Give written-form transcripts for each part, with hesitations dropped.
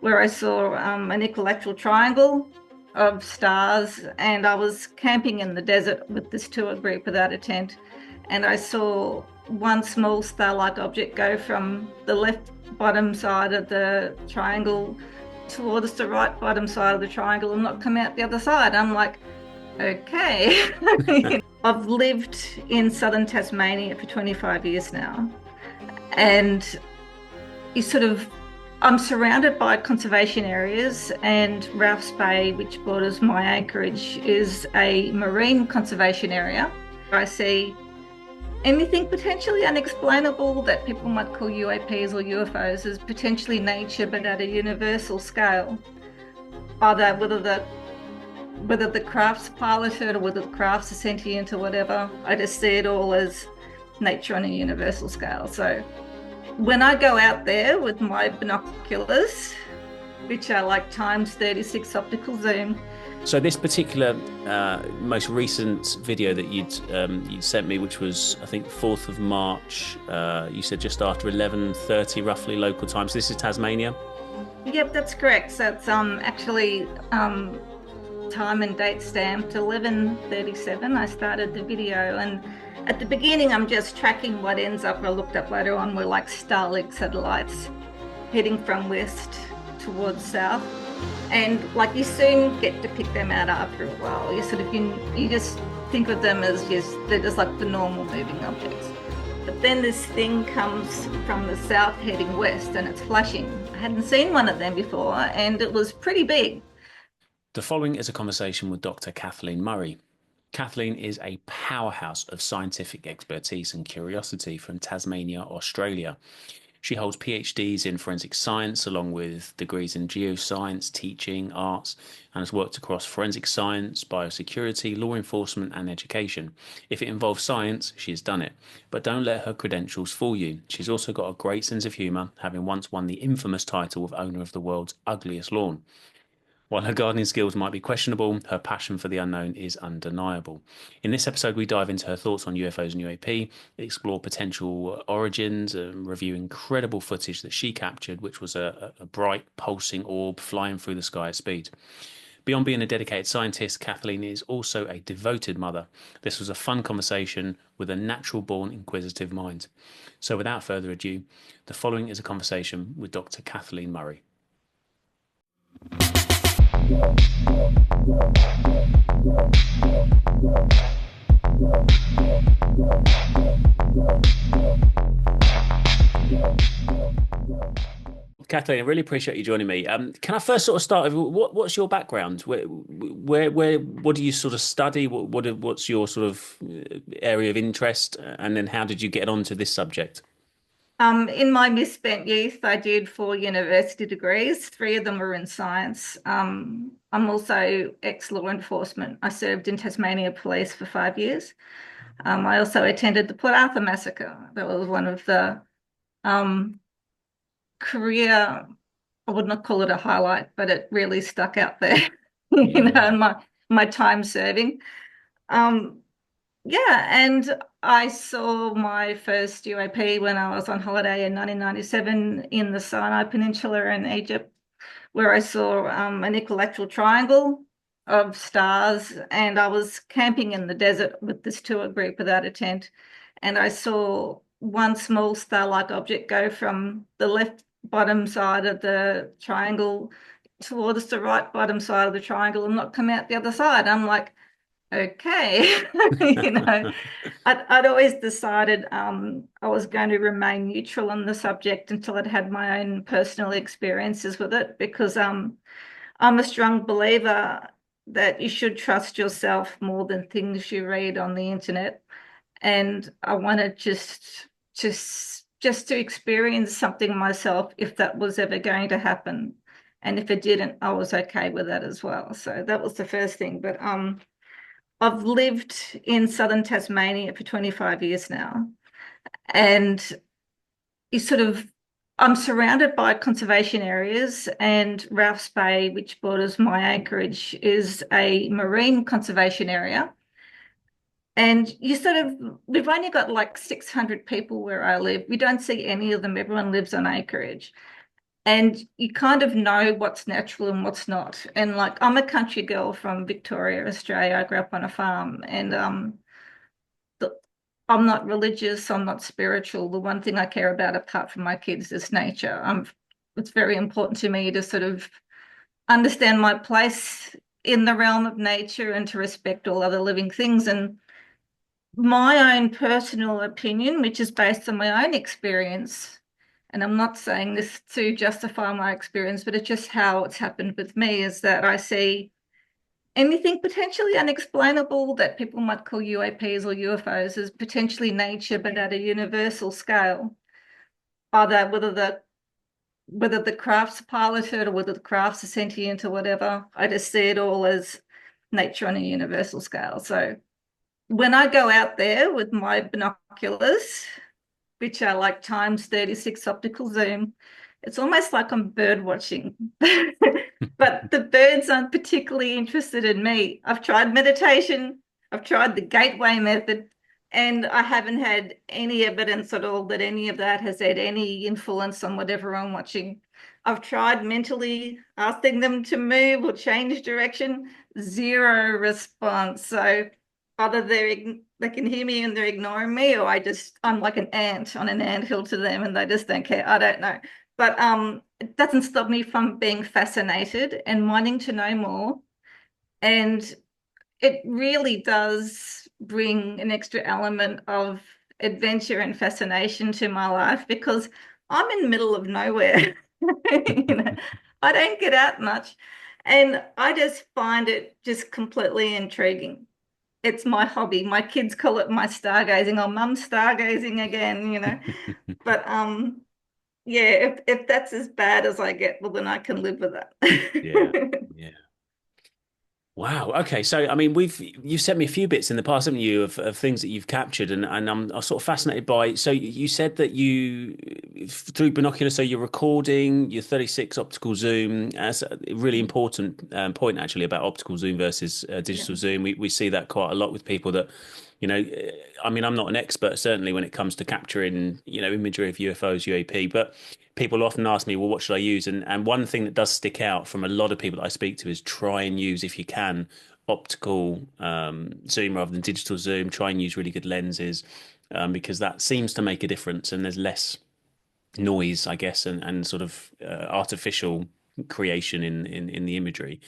where I saw an equilateral triangle of stars, and I was camping in the desert with this tour group without a tent, and I saw one small star-like object go from the left bottom side of the triangle towards the right bottom side of the triangle and not come out the other side. I'm like, okay. I've lived in southern Tasmania for 25 years now, and you sort of I'm surrounded by conservation areas, and Ralph's Bay, which borders my anchorage, is a marine conservation area. I see anything potentially unexplainable that people might call UAPs or UFOs as potentially nature, but at a universal scale. Either whether the craft's piloted or whether the craft's are sentient or whatever, I just see it all as nature on a universal scale. So when I go out there with my binoculars, which are like times 36 optical zoom. So this particular most recent video that you'd sent me, which was I think 4th of March, you said just after 11:30 roughly local time. So this is Tasmania? Yep, that's correct. So it's actually time and date stamped 11:37. I started the video, and at the beginning I'm just tracking what ends up, I looked up later on, were like Starlink satellites heading from west towards south. And like you soon get to pick them out after a while. You just think of them as they're just like the normal moving objects. But then this thing comes from the south heading west, and it's flashing. I hadn't seen one of them before, and it was pretty big. The following is a conversation with Dr. Kathleen Murray. Kathleen is a powerhouse of scientific expertise and curiosity from Tasmania, Australia. She holds PhDs in forensic science, along with degrees in geoscience, teaching, arts, and has worked across forensic science, biosecurity, law enforcement, and education. If it involves science, she has done it. But don't let her credentials fool you. She's also got a great sense of humour, having once won the infamous title of owner of the world's ugliest lawn. While her gardening skills might be questionable, her passion for the unknown is undeniable. In this episode, we dive into her thoughts on UFOs and UAP, explore potential origins, and review incredible footage that she captured, which was a bright, pulsing orb flying through the sky at speed. Beyond being a dedicated scientist, Kathleen is also a devoted mother. This was a fun conversation with a natural-born inquisitive mind. So without further ado, the following is a conversation with Dr. Kathleen Murray. Kathleen, I really appreciate you joining me. Can I first sort of start with what's your background? What do you sort of study? What's your sort of area of interest? And then how did you get onto this subject? In my misspent youth, I did 4 university degrees. 3 of them were in science. I'm also ex-law enforcement. I served in Tasmania Police for 5 years. I also attended the Port Arthur massacre. That was one of the career, I would not call it a highlight, but it really stuck out there, in my time serving. And I saw my first UAP when I was on holiday in 1997 in the Sinai Peninsula in Egypt, where I saw an equilateral triangle of stars, and I was camping in the desert with this tour group without a tent, and I saw one small star-like object go from the left bottom side of the triangle towards the right bottom side of the triangle and not come out the other side. I'm like, okay. I'd always decided I was going to remain neutral on the subject until I'd had my own personal experiences with it, because I'm a strong believer that you should trust yourself more than things you read on the internet. And I wanted just to experience something myself if that was ever going to happen. And if it didn't, I was okay with that as well. So that was the first thing. But I've lived in southern Tasmania for 25 years now, and I'm surrounded by conservation areas, and Ralph's Bay, which borders my anchorage, is a marine conservation area. And we've only got like 600 people where I live. We don't see any of them. Everyone lives on acreage. and you kind of know what's natural and what's not. And like I'm a country girl from Victoria, Australia. I grew up on a farm, and the, I'm not religious, I'm not spiritual. The one thing I care about apart from my kids is nature. It's very important to me to sort of understand my place in the realm of nature and to respect all other living things. And my own personal opinion, which is based on my own experience, and I'm not saying this to justify my experience, but it's just how it's happened with me, is that I see anything potentially unexplainable that people might call UAPs or UFOs as potentially nature, but at a universal scale. Either whether the craft's piloted or whether the craft's are sentient or whatever, I just see it all as nature on a universal scale. So when I go out there with my binoculars, which are like times 36 optical zoom, it's almost like I'm bird watching. But the birds aren't particularly interested in me. I've tried meditation, I've tried the gateway method, and I haven't had any evidence at all that any of that has had any influence on whatever I'm watching. I've tried mentally asking them to move or change direction, zero response. So either they can hear me and they're ignoring me, or I'm like an ant on an anthill to them and they just don't care. I don't know. But it doesn't stop me from being fascinated and wanting to know more. And it really does bring an extra element of adventure and fascination to my life because I'm in the middle of nowhere. You know, I don't get out much. And I just find it just completely intriguing. It's my hobby. My kids call it my stargazing. Oh, mum's stargazing again, you know. But yeah, if that's as bad as I get, well then I can live with Yeah. that. Yeah. Wow. Okay. So, I mean, you've sent me a few bits in the past, haven't you, of things that you've captured, and I'm sort of fascinated by. So, you said that you through binoculars, so you're recording your 36 optical zoom. That's a really important point actually about optical zoom versus Yeah. digital zoom. We see that quite a lot with people that, I mean, I'm not an expert certainly when it comes to capturing, imagery of UFOs, UAP, but people often ask me, well, what should I use? And one thing that does stick out from a lot of people that I speak to is try and use, if you can, optical zoom rather than digital zoom. Try and use really good lenses because that seems to make a difference, and there's less noise, I guess, and sort of artificial creation in the imagery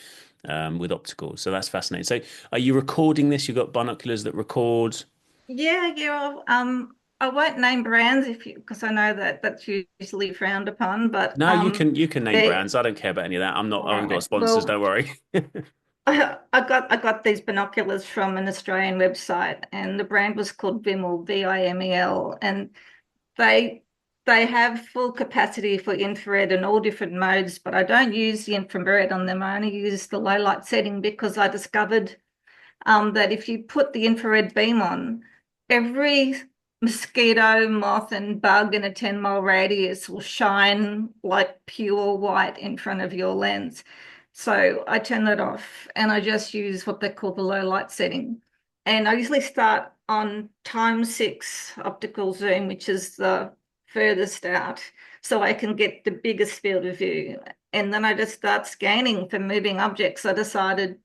with optical. So that's fascinating. So, are you recording this? You've got binoculars that record. Yeah. I won't name brands if you because I know that that's usually frowned upon, but No, you can name they brands. I don't care about any of that. I all haven't got right. sponsors. Don't Well, worry. I got these binoculars from an Australian website, and the brand was called Vimmel, Vimel, and they they have full capacity for infrared in all different modes, but I don't use the infrared on them. I only use the low light setting because I discovered that if you put the infrared beam on, every mosquito, moth, and bug in a 10-mile radius will shine like pure white in front of your lens. So I turn that off and I just use what they call the low light setting. And I usually start on ×6 optical zoom, which is the furthest out, so I can get the biggest field of view. And then I just start scanning for moving objects. I decided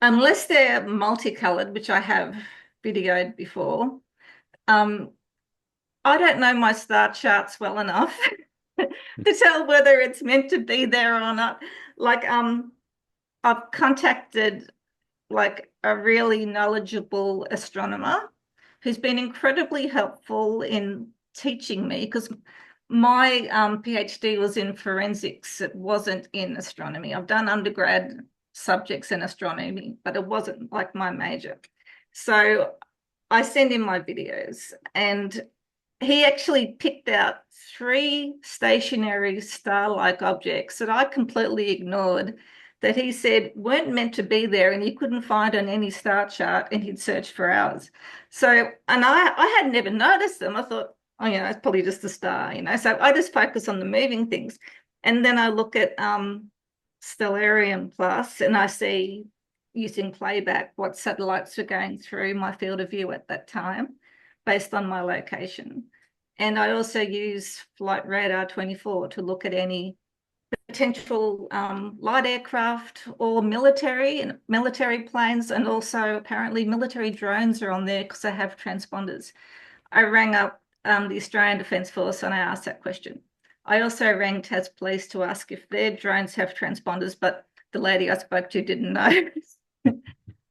unless they're multicolored, which I have videoed before, um, I don't know my star charts well enough to tell whether it's meant to be there or not. Like, I've contacted like a really knowledgeable astronomer who's been incredibly helpful in teaching me because my PhD was in forensics. It wasn't in astronomy. I've done undergrad subjects in astronomy, but it wasn't like my major. So I send him my videos, and he actually picked out 3 stationary star-like objects that I completely ignored that he said weren't meant to be there and he couldn't find on any star chart, and he'd searched for hours. So, and I had never noticed them. I thought, oh, it's probably just a star, So I just focus on the moving things. And then I look at Stellarium Plus and I see using playback what satellites were going through my field of view at that time based on my location. And I also use Flight Radar 24 to look at any potential light aircraft or military planes, and also apparently military drones are on there because they have transponders. I rang up the Australian Defence Force and I asked that question. I also rang Tas Police to ask if their drones have transponders, but the lady I spoke to didn't know.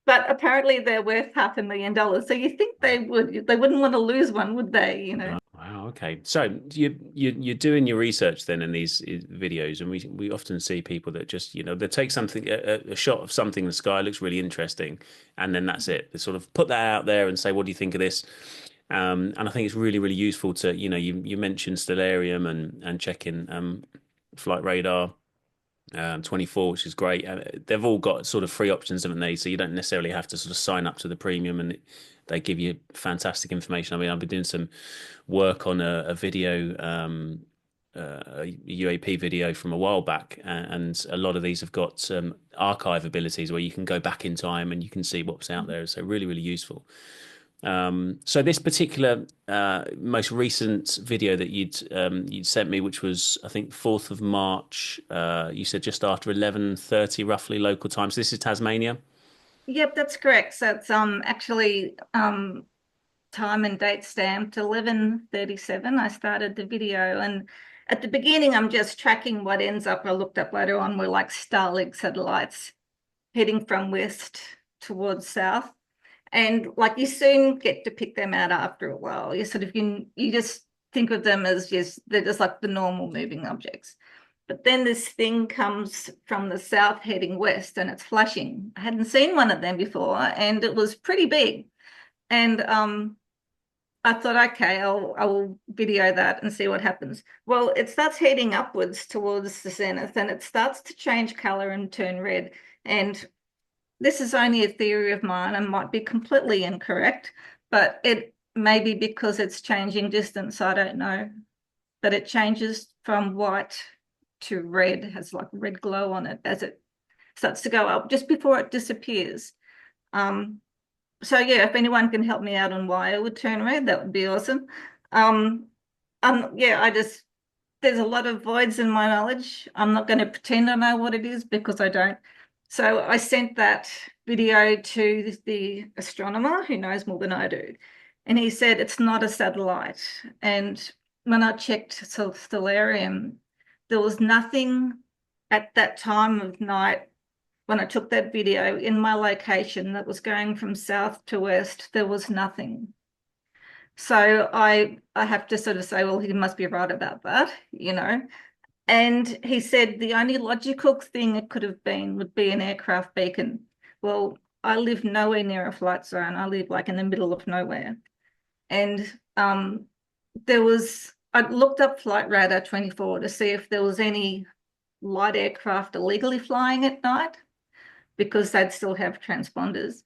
But apparently they're worth $500,000. So you think they wouldn't want to lose one, would they? Oh, wow. Okay. So you're doing your research then in these videos, and we often see people that just they take something a shot of something in the sky looks really interesting, and then that's it. They sort of put that out there and say, "What do you think of this?" And I think it's really really useful to you mentioned Stellarium and checking flight radar 24, which is great. They've all got sort of free options, haven't they? So you don't necessarily have to sort of sign up to the premium, and they give you fantastic information. I mean, I've been doing some work on a video, a UAP video from a while back, and a lot of these have got archive abilities where you can go back in time and you can see what's out there. So really, really useful. So this particular most recent video that you'd sent me, which was I think 4th of March, you said just after 11:30 roughly local time. So this is Tasmania. Yep, that's correct. So it's actually time and date stamped 11:37. I started the video, and at the beginning I'm just tracking what ends up. I looked up later on were like Starlink satellites heading from west towards south. And like you soon get to pick them out after a while. You sort of you just think of them as just they're just like the normal moving objects. But then this thing comes from the south heading west and it's flashing. I hadn't seen one of them before and it was pretty big. And I thought, okay, I'll video that and see what happens. Well, it starts heading upwards towards the zenith and it starts to change color and turn red. And this is only a theory of mine and might be completely incorrect, but it may be because it's changing distance. I don't know. But it changes from white to red, has like red glow on it as it starts to go up just before it disappears. So yeah, if anyone can help me out on why it would turn red, that would be awesome. Um, yeah, there's a lot of voids in my knowledge. I'm not going to pretend I know what it is because I don't. So I sent that video to the astronomer who knows more than I do. And he said it's not a satellite. And when I checked Stellarium, there was nothing at that time of night when I took that video in my location that was going from south to west. There was nothing. So I have to sort of say, well, he must be right about that, you know. And he said the only logical thing it could have been would be an aircraft beacon. Well, I live nowhere near a flight zone. I live like in the middle of nowhere. And I looked up Flight Radar 24 to see if there was any light aircraft illegally flying at night because they'd still have transponders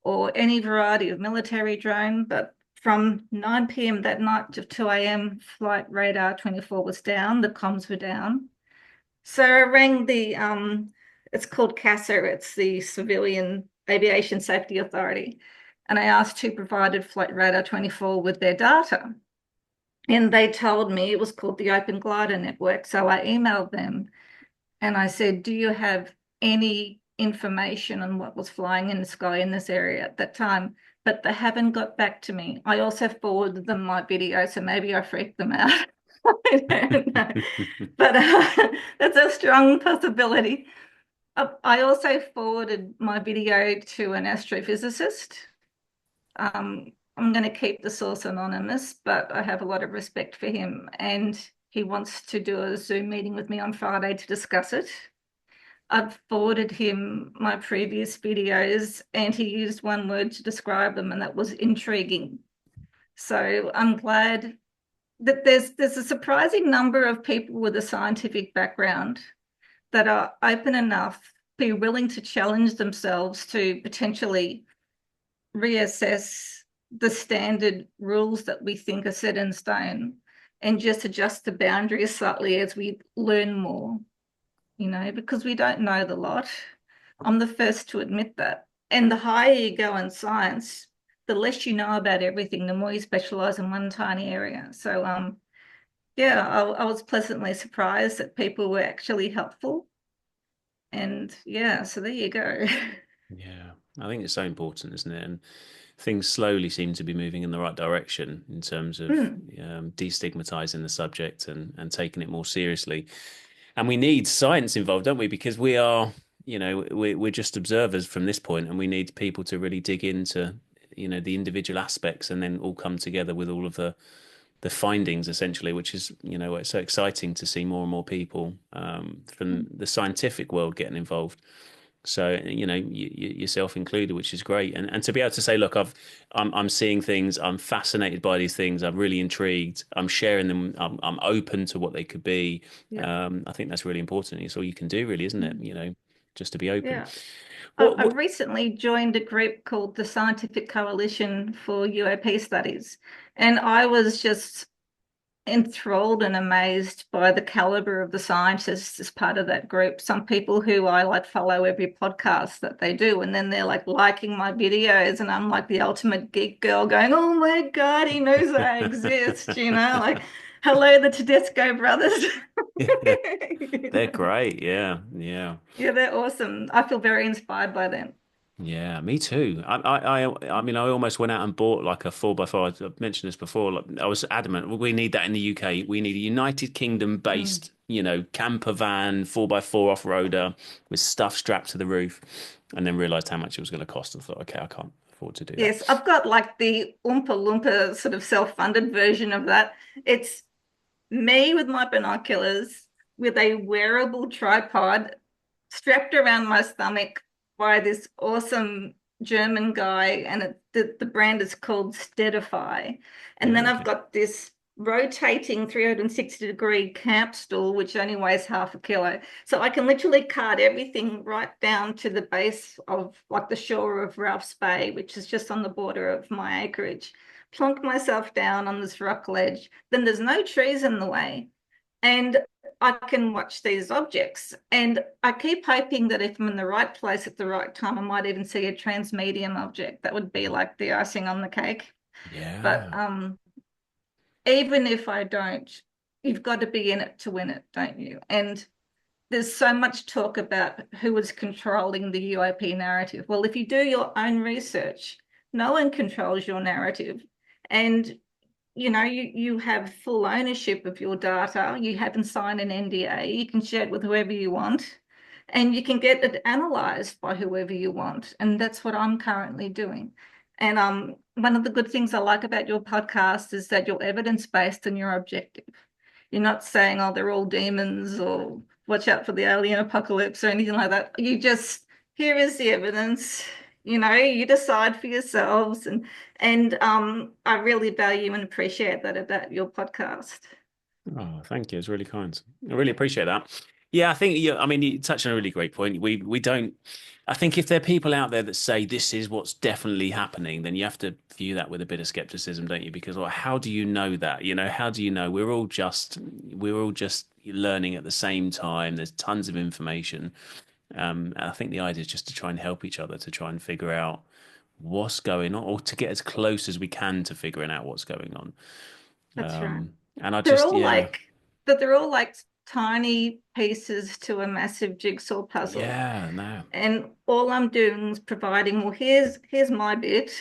or any variety of military drone. But from 9 p.m. that night to 2 a.m., Flight Radar 24 was down, the comms were down. So I rang it's called CASA, it's the Civilian Aviation Safety Authority, and I asked who provided Flight Radar 24 with their data. And they told me it was called the Open Glider Network. So I emailed them and I said, do you have any information on what was flying in the sky in this area at that time? But they haven't got back to me. I also forwarded them my video, so maybe I freaked them out. I don't know. But that's a strong possibility. I also forwarded my video to an astrophysicist. I'm going to keep the source anonymous, but I have a lot of respect for him, and he wants to do a Zoom meeting with me on Friday to discuss it. I've forwarded him my previous videos, and he used one word to describe them, and that was intriguing. So I'm glad that there's a surprising number of people with a scientific background that are open enough, be willing to challenge themselves to potentially reassess the standard rules that we think are set in stone and just adjust the boundaries slightly as we learn more, you know, because we don't know the lot. I'm the first to admit that. And the higher you go in science, the less you know about everything, the more you specialize in one tiny area. So yeah, I was pleasantly surprised that people were actually helpful. And yeah, so there you go. Yeah, I think it's so important, isn't it? And things slowly seem to be moving in the right direction in terms of Mm, destigmatizing the subject and taking it more seriously. And we need science involved, don't we? Because we are, we're just observers from this point, and we need people to really dig into, the individual aspects and then all come together with all of the findings essentially, which is, it's so exciting to see more and more people from the scientific world getting involved. So, yourself included, which is great. And to be able to say, look, I'm seeing things, I'm fascinated by these things, I'm really intrigued, I'm sharing them, I'm open to what they could be. yeah. I think that's really important. It's all you can do, really, isn't it? Mm, Just to be open. yeah. I've What recently joined a group called the Scientific Coalition for UAP Studies, and I was just enthralled and amazed by the caliber of the scientists as part of that group. Some people who I like follow every podcast that they do, and then they're like liking my videos, and I'm like the ultimate geek girl going, "Oh my God, he knows I exist," like, hello, the Tedesco brothers. they're great. Yeah, yeah. Yeah, they're awesome. I feel very inspired by them. Yeah, me too. I mean, I almost went out and bought like a 4x4. I've mentioned this before. Like, I was adamant, we need that in the UK. We need a United Mm. Kingdom-based, camper van, 4x4 off-roader with stuff strapped to the roof, and then realized how much it was going to cost and thought, okay, I can't afford to do that. Yes, I've got like the Oompa Loompa sort of self-funded version of that. It's me with my binoculars with a wearable tripod strapped around my stomach by this awesome German guy, and the brand is called Steadify. And Yeah, then I've okay. got this rotating 360-degree camp stool, which only weighs half a kilo. So I can literally cart everything right down to the base of like the shore of Ralph's Bay, which is just on the border of my acreage. Plonk myself down on this rock ledge. Then there's no trees in the way. And I can watch these objects. And I keep hoping that if I'm in the right place at the right time, I might even see a transmedium object. That would be like the icing on the cake. But Yeah. even if I don't, you've got to be in it to win it, don't you? And there's so much talk about who is controlling the UAP narrative. Well, if you do your own research, no one controls your narrative. And you have full ownership of your data. You haven't signed an NDA. You can share it with whoever you want, and you can get it analyzed by whoever you want. And that's what I'm currently doing. And one of the good things I like about your podcast is that you're evidence-based and you're objective. You're not saying, oh, they're all demons or watch out for the alien apocalypse or anything like that. You just, here is the evidence. You decide for yourselves, and I really value and appreciate that about your podcast. Oh, thank you. It's really kind. I really appreciate that. Yeah, I think I mean, you touched on a really great point. We don't. I think if there are people out there that say this is what's definitely happening, then you have to view that with a bit of skepticism, don't you? Because well, how do you know that? How do you know? We're all just learning at the same time. There's tons of information. I think the idea is just to try and help each other to try and figure out what's going on, or to get as close as we can to figuring out what's going on. That's right. And I They're just, all yeah. like that. They're all like tiny pieces to a massive jigsaw puzzle. Yeah, no. And all I'm doing is providing, well, here's my bit,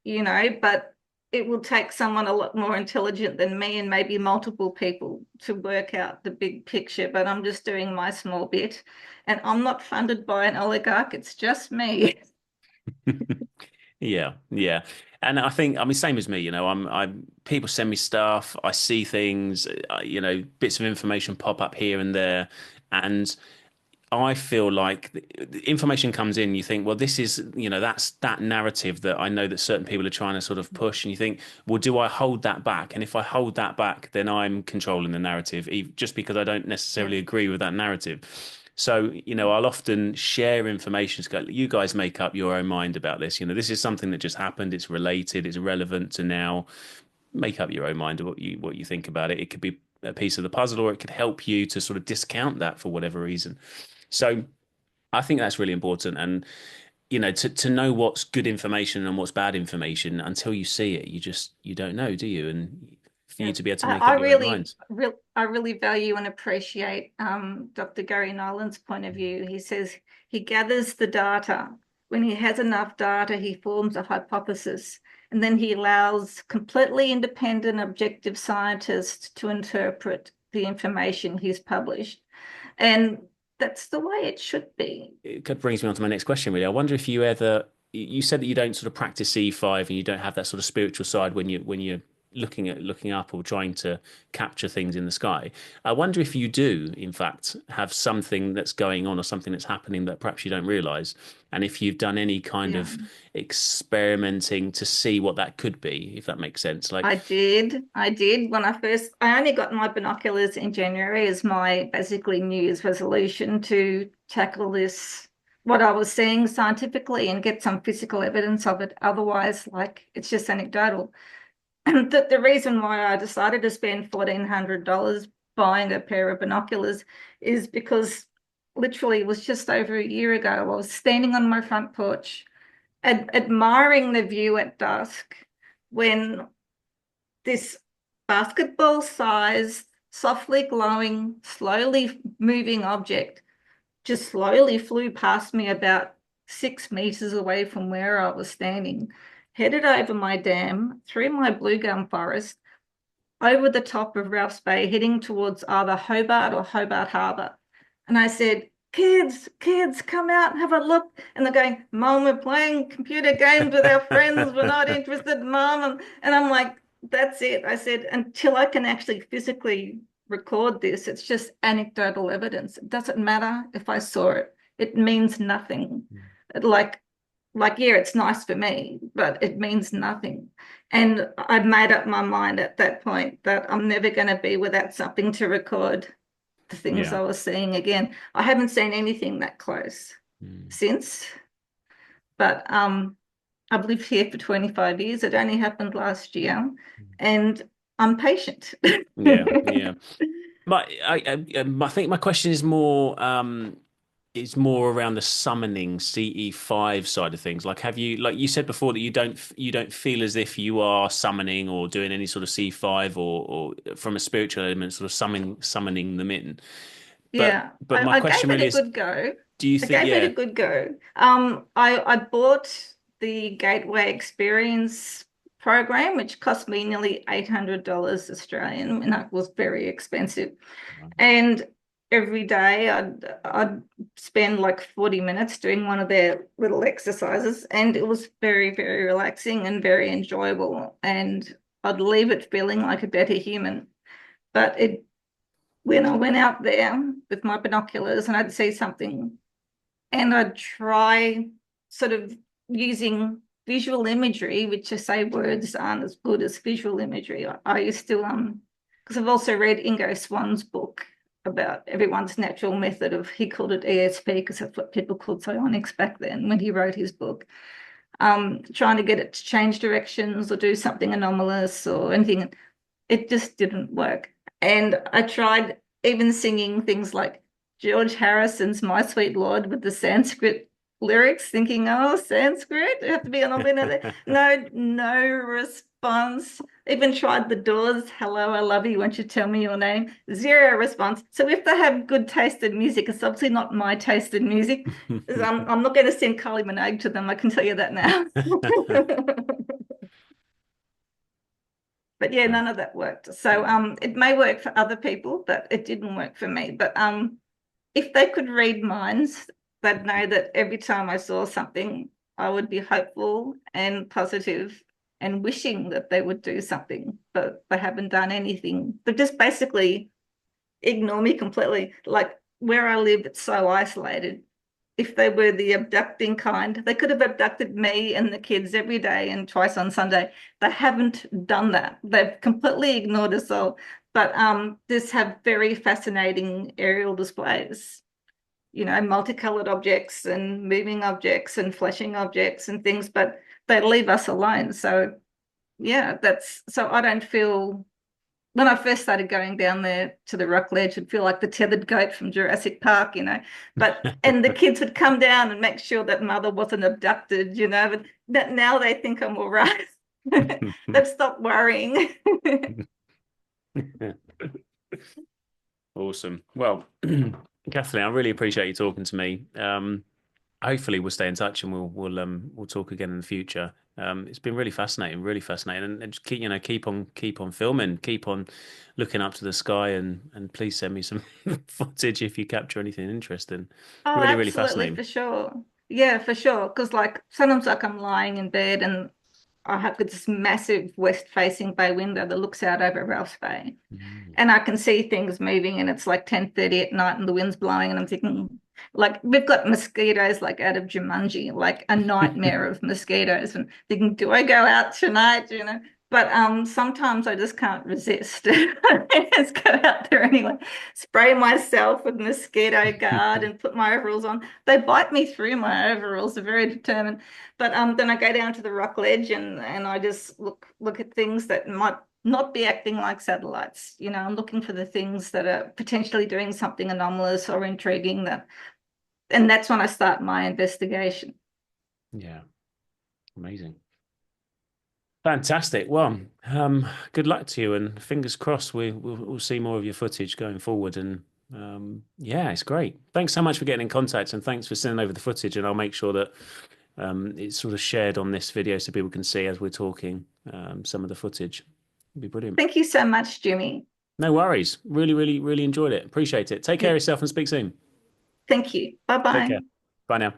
but it will take someone a lot more intelligent than me and maybe multiple people to work out the big picture. But I'm just doing my small bit. And I'm not funded by an oligarch, it's just me. Yeah, yeah. And I think, I mean, same as me, people send me stuff, I see things, bits of information pop up here and there. And I feel like the information comes in, you think, well, this is, that's that narrative that I know that certain people are trying to sort of push. And you think, well, do I hold that back? And if I hold that back, then I'm controlling the narrative, just because I don't necessarily Yes. agree with that narrative. So, I'll often share information to go, you guys make up your own mind about this. This is something that just happened. It's related, it's relevant to now. Make up your own mind of what you think about it. It could be a piece of the puzzle, or it could help you to sort of discount that for whatever reason. So I think that's really important. And you know, to know what's good information and what's bad information until you see it, you don't know, do you? And for you Yeah. to be able to make I up your own really, minds. I really value and appreciate Dr. Gary Nolan's point of view. He says he gathers the data. When he has enough data, he forms a hypothesis, and then he allows completely independent, objective scientists to interpret the information he's published. And that's the way it should be. It kind of brings me on to my next question, really. I wonder if you ever, you said that you don't sort of practice C5 and you don't have that sort of spiritual side when you're looking up or trying to capture things in the sky. I wonder if you do, in fact, have something that's going on or something that's happening that perhaps you don't realize, and if you've done any kind Yeah. of experimenting to see what that could be, if that makes sense. Like, I did. I did. I only got my binoculars in January as my basically New Year's resolution to tackle this, what I was seeing scientifically and get some physical evidence of it. Otherwise, like, it's just anecdotal. The reason why I decided to spend $1,400 buying a pair of binoculars is because literally it was just over a year ago. I was standing on my front porch, admiring the view at dusk when this basketball-sized, softly glowing, slowly moving object just slowly flew past me about 6 meters away from where I was standing, headed over my dam, through my blue gum forest, over the top of Ralph's Bay, heading towards either Hobart or Hobart Harbour. And I said, kids, come out and have a look. And they're going, Mom, we're playing computer games with our friends. We're not interested, Mom. And I'm like, that's it. I said, until I can actually physically record this, it's just anecdotal evidence. It doesn't matter if I saw it. It means nothing. Like, yeah, it's nice for me, but it means nothing. And I'd made up my mind at that point that I'm never going to be without something to record the things yeah. I was seeing again. I haven't seen anything that close Mm. since, but I've lived here for 25 years. It only happened last year, and I'm patient. Yeah, yeah. But I think my question is more around the summoning CE5 side of things. Like, have you, like you said before, that you don't feel as if you are summoning or doing any sort of C5 or from a spiritual element, sort of summoning them in. Yeah, But my I gave question it really a is, good go. do you I think, gave it a yeah, good go. I bought the Gateway Experience program, which cost me nearly $800 Australian, and that was very expensive. And every day I'd spend like 40 minutes doing one of their little exercises, and it was very, very relaxing and very enjoyable. And I'd leave it feeling like a better human. But it when I went out there with my binoculars and I'd see something and I'd try sort of using visual imagery, which I say words aren't as good as visual imagery. I used to, because I've also read Ingo Swann's book about everyone's natural method of, he called it ESP because that's what people called psionics back then when he wrote his book. Trying to get it to change directions or do something anomalous or anything. It just didn't work. And I tried even singing things like George Harrison's My Sweet Lord with the Sanskrit lyrics, thinking, oh, Sanskrit, you have to be on a minute. No response. Even tried the Doors, Hello, I Love You, Won't You Tell Me Your Name? Zero response. So if they have good taste in music, it's obviously not my taste in music. I'm not going to send Kylie Minogue to them, I can tell you that now. But yeah, none of that worked. So it may work for other people, but it didn't work for me. But if they could read minds, they'd know that every time I saw something, I would be hopeful and positive and wishing that they would do something, but they haven't done anything. They just basically ignore me completely. Like where I live, it's so isolated. If they were the abducting kind, they could have abducted me and the kids every day and twice on Sunday. They haven't done that. They've completely ignored us all. But this have very fascinating aerial displays, you know, multicolored objects and moving objects and flashing objects and things, but they leave us alone. So yeah, so I don't feel when I first started going down there to the rock ledge, I'd feel like the tethered goat from Jurassic Park, and the kids would come down and make sure that mother wasn't abducted, but that now they think I'm all right. They've stopped worrying. Awesome. Well, Kathleen, I really appreciate you talking to me. Hopefully we'll stay in touch and we'll talk again in the future. It's been really fascinating, and just keep on filming, keep on looking up to the sky, and please send me some footage if you capture anything interesting. Oh, Really absolutely, fascinating. for sure. Yeah, for sure. Because like sometimes like I'm lying in bed and I have this massive west-facing bay window that looks out over Ralph's Bay. Mm. And I can see things moving and it's like 10:30 at night and the wind's blowing and I'm thinking like we've got mosquitoes like out of Jumanji, like a nightmare of mosquitoes and thinking, do I go out tonight? But sometimes I just can't resist. I just go out there anyway, spray myself with mosquito guard and put my overalls on. They bite me through my overalls, they're very determined. But then I go down to the rock ledge and I just look at things that might not be acting like satellites. I'm looking for the things that are potentially doing something anomalous or intriguing and that's when I start my investigation. Yeah, amazing. Fantastic. Well, good luck to you, and fingers crossed we'll see more of your footage going forward. And yeah, it's great. Thanks so much for getting in contact, and thanks for sending over the footage. And I'll make sure that it's sort of shared on this video so people can see as we're talking some of the footage. It'd be brilliant. Thank you so much, Jimmy. No worries. Really enjoyed it. Appreciate it. Take care Yeah, of yourself and speak soon. thank you. Take Bye-bye. care. Bye now.